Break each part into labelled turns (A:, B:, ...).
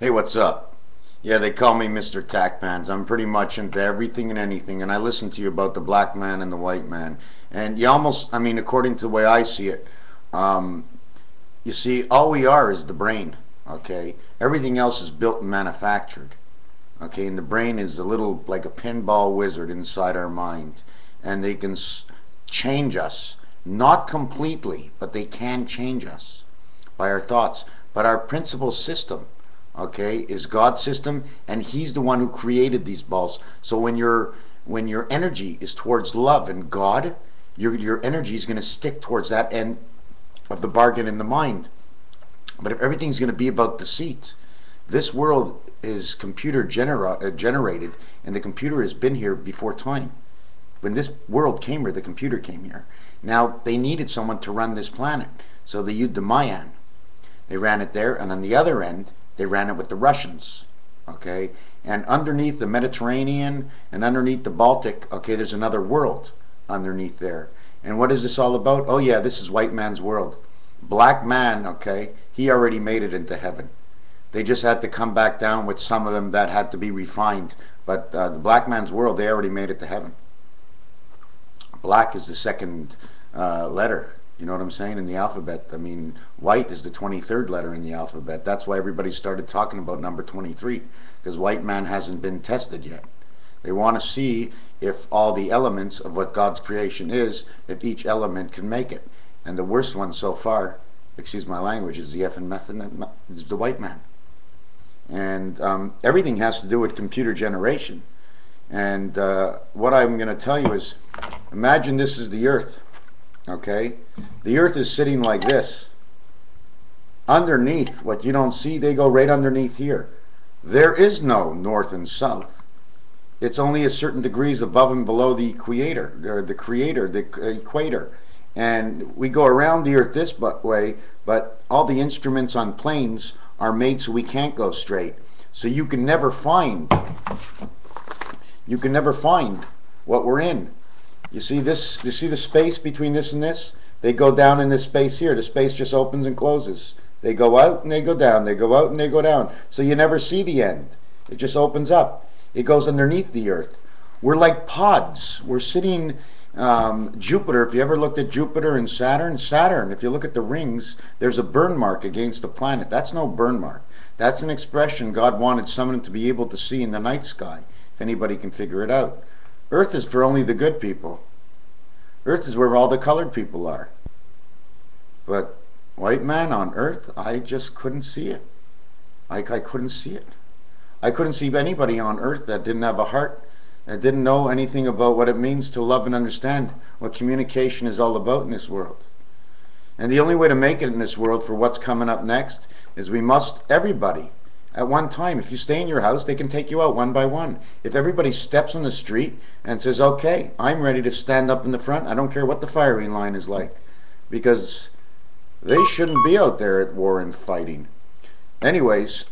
A: Hey, what's up? Yeah, they call me MrTacpans. I'm pretty much into everything and anything, and I listen to you about the black man and the white man. And you almost, I mean, according to the way I see it, um, you see, all we are is the brain, okay? Everything else is built and manufactured, okay? And the brain is a little, like a pinball wizard inside our mind. And they can change us, not completely, but they can change us by our thoughts. But our principal system, okay, is God's system, and He's the one who created these balls. So when your energy is towards love and God, your energy is going to stick towards that end of the bargain in the mind. But if everything's going to be about deceit, this world is computer generated, and the computer has been here before time. When this world came here, the computer came here. Now, they needed someone to run this planet, so they used the Mayan. They ran it there, and on the other end, they ran it with the Russians, okay? And underneath the Mediterranean and underneath the Baltic, okay, there's another world underneath there. And what is this all about? Oh yeah, this is white man's world. Black man, okay, he already made it into heaven. They just had to come back down with some of them that had to be refined. But the black man's world, they already made it to heaven. Black is the second letter. You know what I'm saying? In the alphabet. I mean, white is the 23rd letter in the alphabet. That's why everybody started talking about number 23, because white man hasn't been tested yet. They want to see if all the elements of what God's creation is, if each element can make it. And the worst one so far, excuse my language, is the effing method, is the white man. And everything has to do with computer generation. And what I'm going to tell you is, imagine this is the earth. Okay, the earth is sitting like this. Underneath, what you don't see, they go right underneath here. There is no north and south. It's only a certain degrees above and below the equator, or the equator. And we go around the earth this way, but all the instruments on planes are made so we can't go straight. So you can never find what we're in. You see this? You see the space between this and this? They go down in this space here. The space just opens and closes. They go out and they go down. They go out and they go down. So you never see the end. It just opens up. It goes underneath the earth. We're like pods. We're sitting, Jupiter, if you ever looked at Jupiter and Saturn, if you look at the rings, there's a burn mark against the planet. That's no burn mark. That's an expression God wanted someone to be able to see in the night sky, if anybody can figure it out. Earth is for only the good people. Earth is where all the colored people are. But white man on earth, I just couldn't see it. I couldn't see it. I couldn't see anybody on earth that didn't have a heart, that didn't know anything about what it means to love and understand what communication is all about in this world. And the only way to make it in this world for what's coming up next is we must, everybody, at one time, if you stay in your house, they can take you out one by one. If everybody steps on the street and says, okay, I'm ready to stand up in the front, I don't care what the firing line is like, because they shouldn't be out there at war and fighting. Anyways,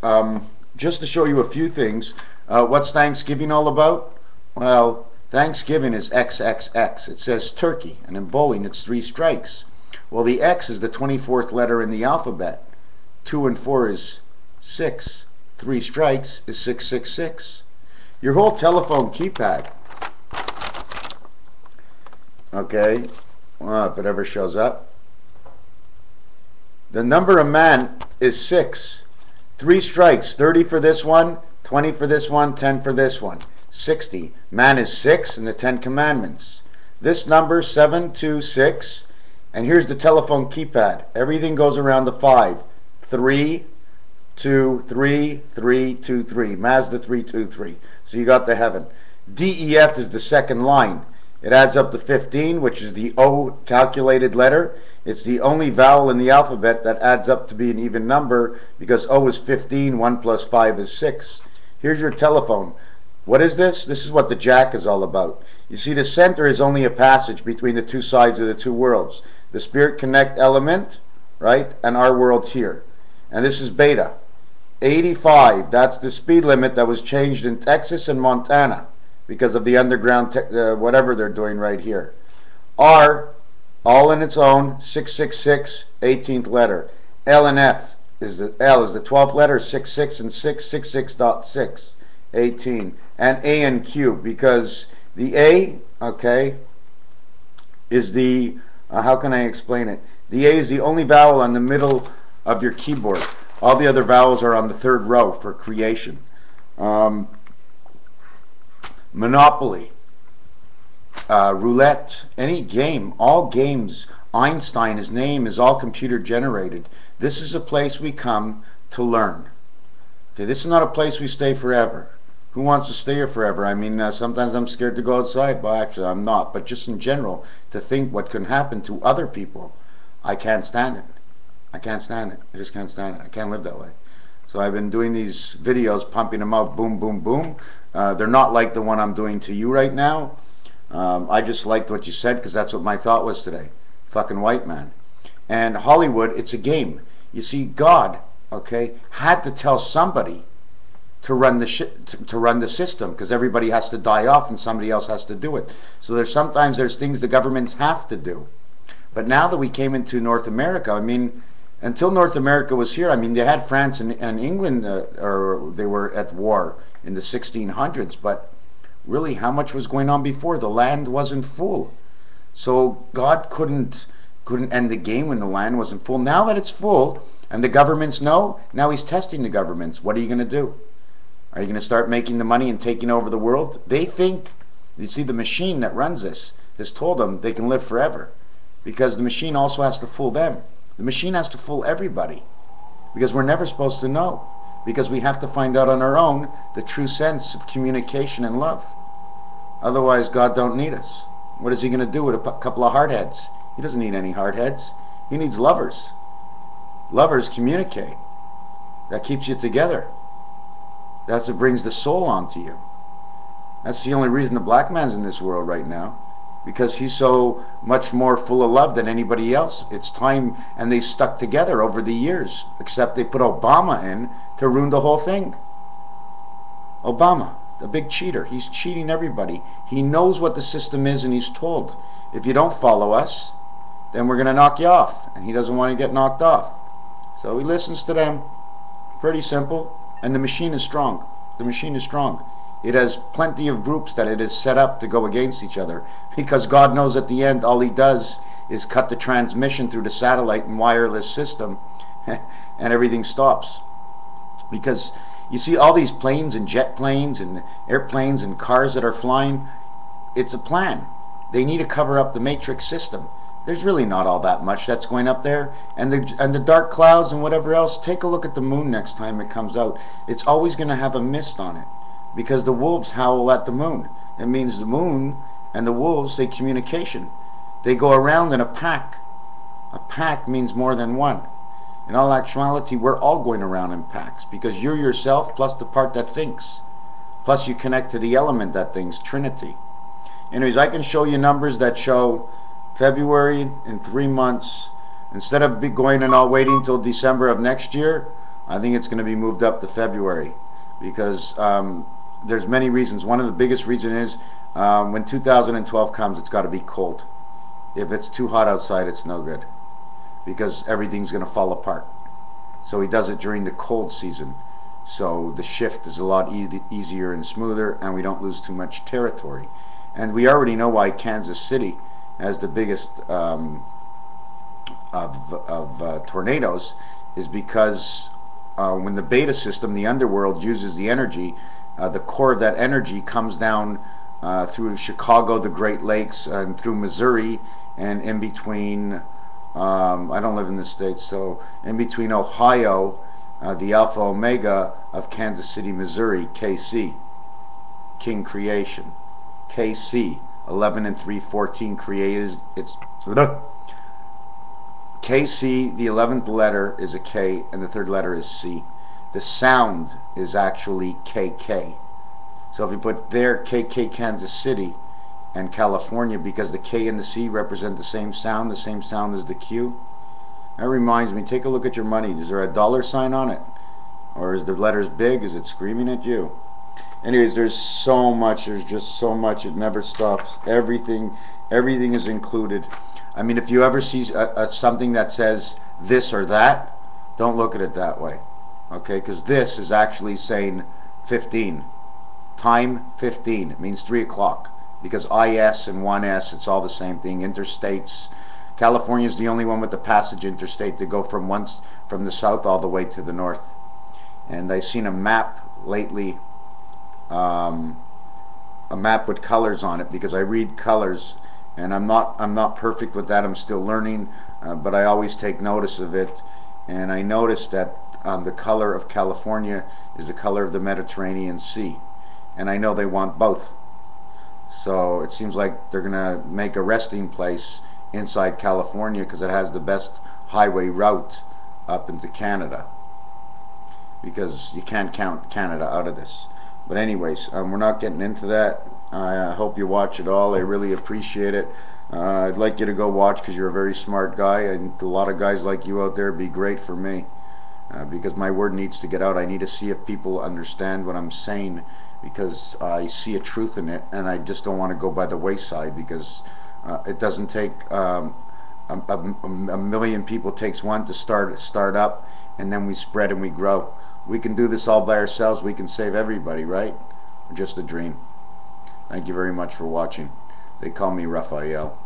A: just to show you a few things, what's Thanksgiving all about? Well, Thanksgiving is XXX. It says turkey, and in bowling it's 3 strikes. Well, the X is the 24th letter in the alphabet. 2 and 4 is 6. 3 strikes is 666. Your whole telephone keypad, okay, well, if it ever shows up, the number of man is 6. 3 strikes, 30 for this one, 20 for this one, 10 for this one, 60. Man is 6 in the 10 Commandments. This number, 726, and here's the telephone keypad. Everything goes around the 5. 3, 2, 3, 3, 2, 3. Mazda 323. So you got the heaven. DEF is the second line. It adds up to 15, which is the O calculated letter. It's the only vowel in the alphabet that adds up to be an even number, because O is 15, 1 plus 5 is 6. Here's your telephone. What is this? This is what the jack is all about. You see, the center is only a passage between the two sides of the two worlds. The Spirit Connect element, right, and our world's here. And this is beta. 85, that's the speed limit that was changed in Texas and Montana because of the underground, whatever they're doing right here. R, all in its own, 666, 18th letter. L and F, is the L is the 12th letter, 6 and 6, 6 18, and A and Q, because the A, okay, is the, how can I explain it? The A is the only vowel on the middle of your keyboard. All the other vowels are on the third row for creation. Monopoly, roulette, any game, all games. Einstein, his name is all computer generated. This is a place we come to learn. Okay, this is not a place we stay forever. Who wants to stay here forever? I mean, sometimes I'm scared to go outside. Well, actually, I'm not. But just in general, to think what can happen to other people, I can't stand it. I can't stand it. I just can't stand it. I can't live that way. So I've been doing these videos, pumping them out, boom, boom, boom. They're not like the one I'm doing to you right now. I just liked what you said because that's what my thought was today. Fucking white man. And Hollywood, it's a game. You see, God, okay, had to tell somebody to run the to run the system, because everybody has to die off and somebody else has to do it. So sometimes there's things the governments have to do. But now that we came into North America, I mean, until North America was here, I mean, they had France and England, or they were at war in the 1600s, but really, how much was going on before? The land wasn't full. So God couldn't end the game when the land wasn't full. Now that it's full, and the governments know, now he's testing the governments. What are you going to do? Are you going to start making the money and taking over the world? They think, you see, the machine that runs this has told them they can live forever, because the machine also has to fool them. The machine has to fool everybody, because we're never supposed to know, because we have to find out on our own the true sense of communication and love. Otherwise, God don't need us. What is he going to do with a couple of hardheads? He doesn't need any hardheads. He needs lovers. Lovers communicate. That keeps you together. That's what brings the soul onto you. That's the only reason the black man's in this world right now, because he's so much more full of love than anybody else. It's time, and they stuck together over the years, except they put Obama in to ruin the whole thing. Obama, the big cheater. He's cheating everybody. He knows what the system is, and he's told, if you don't follow us, then we're going to knock you off. And he doesn't want to get knocked off. So he listens to them. Pretty simple. And the machine is strong. The machine is strong. It has plenty of groups that it is set up to go against each other, because God knows at the end all he does is cut the transmission through the satellite and wireless system and everything stops. Because you see all these planes and jet planes and airplanes and cars that are flying, it's a plan. They need to cover up the matrix system. There's really not all that much that's going up there. And the dark clouds and whatever else, take a look at the moon next time it comes out. It's always going to have a mist on it, because the wolves howl at the moon. It means the moon and the wolves, they communication. They go around in a pack. A pack means more than one. In all actuality, we're all going around in packs, because you're yourself plus the part that thinks. Plus you connect to the element that thinks, Trinity. Anyways, I can show you numbers that show February in 3 months. Instead of going and all waiting until December of next year, I think it's going to be moved up to February, because there's many reasons. One of the biggest reasons is when 2012 comes, it's got to be cold. If it's too hot outside, it's no good, because everything's going to fall apart. So he does it during the cold season. So the shift is a lot easier and smoother, and we don't lose too much territory. And we already know why Kansas City has the biggest of tornadoes, is because when the beta system, the underworld, uses the energy, the core of that energy comes down through Chicago, the Great Lakes, and through Missouri, and in between, I don't live in the States, so in between Ohio, the Alpha Omega of Kansas City, Missouri, KC, King Creation, KC, 11 and 3, 14 created. It's KC, the 11th letter is a K, and the 3rd letter is C. The sound is actually KK. So if you put there KK Kansas City and California, because the K and the C represent the same sound as the Q. That reminds me, take a look at your money. Is there a dollar sign on it? Or is the letters big? Is it screaming at you? Anyways, there's so much. There's just so much. It never stops. Everything is included. I mean, if you ever see something that says this or that, Don't look at it that way. Okay, because this is actually saying 15. Time 15. It means 3 o'clock. Because IS and 1S, it's all the same thing. Interstates. California is the only one with the passage interstate to go from the south all the way to the north. And I've seen a map lately, a map with colors on it, because I read colors, and I'm not perfect with that. I'm still learning, but I always take notice of it. And I noticed that the color of California is the color of the Mediterranean Sea, and I know they want both. So it seems like they're gonna make a resting place inside California because it has the best highway route up into Canada, because you can't count Canada out of this. But anyways, we're not getting into that. I hope you watch it all. I really appreciate it. I'd like you to go watch because you're a very smart guy, and a lot of guys like you out there would be great for me, because my word needs to get out. I need to see if people understand what I'm saying, because I see a truth in it, and I just don't want to go by the wayside, because it doesn't take a million people. It takes one to start up, and then we spread and we grow. We can do this all by ourselves. We can save everybody, right? Just a dream. Thank you very much for watching. They call me Raphael.